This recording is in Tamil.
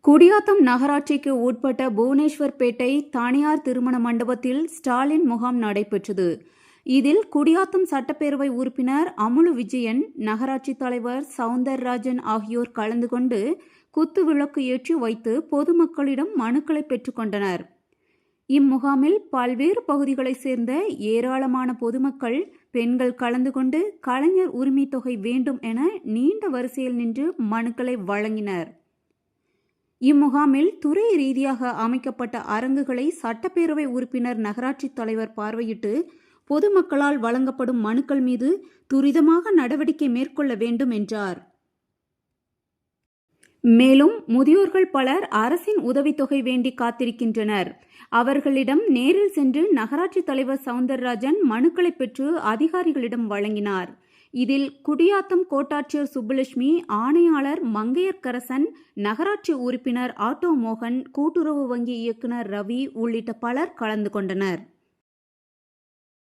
குடியாத்தம் நகராட்சிக்கு உட்பட்ட புவனேஸ்வர்பேட்டை தனியார் திருமண மண்டபத்தில் ஸ்டாலின் முகாம் நடைபெற்றது. இதில் குடியாத்தம் சட்டப்பேரவை உறுப்பினர் அமுலு விஜயன், நகராட்சி தலைவர் சவுந்தரராஜன் ஆகியோர் கலந்து கொண்டு குத்து விளக்கு ஏற்றி வைத்து பொதுமக்களிடம் மனுக்களை பெற்றுக்கொண்டனர். இம்முகாமில் பல்வேறு பகுதிகளைச் சேர்ந்த ஏராளமான பொதுமக்கள், பெண்கள் கலந்து கொண்டு கலைஞர் உரிமை தொகை வேண்டும் என நீண்ட வரிசையில் நின்று மனுக்களை வழங்கினர். இம்முகாமில் துறை ரீதியாக அமைக்கப்பட்ட அரங்குகளை சட்டப்பேரவை உறுப்பினர் நகராட்சி தலைவர் பார்வையிட்டு பொதுமக்களால் வழங்கப்படும் மனுக்கள் மீது துரிதமாக நடவடிக்கை மேற்கொள்ள வேண்டும் என்றார். மேலும் முதியோர்கள் பலர் அரசின் உதவித்தொகை வேண்டி காத்திருக்கின்றனர். அவர்களிடம் நேரில் சென்று நகராட்சி தலைவர் சவுந்தரராஜன் மனுக்களை பெற்று அதிகாரிகளிடம் வழங்கினார். இதில் குடியாத்தம் கோட்டாட்சியர் சுப்புலட்சுமி, ஆணையாளர் மங்கையர்கரசன், நகராட்சி உறுப்பினர் ஆட்டோ மோகன், கூட்டுறவு வங்கி இயக்குனர் ரவி உள்ளிட்ட பலர் கலந்து கொண்டனர்.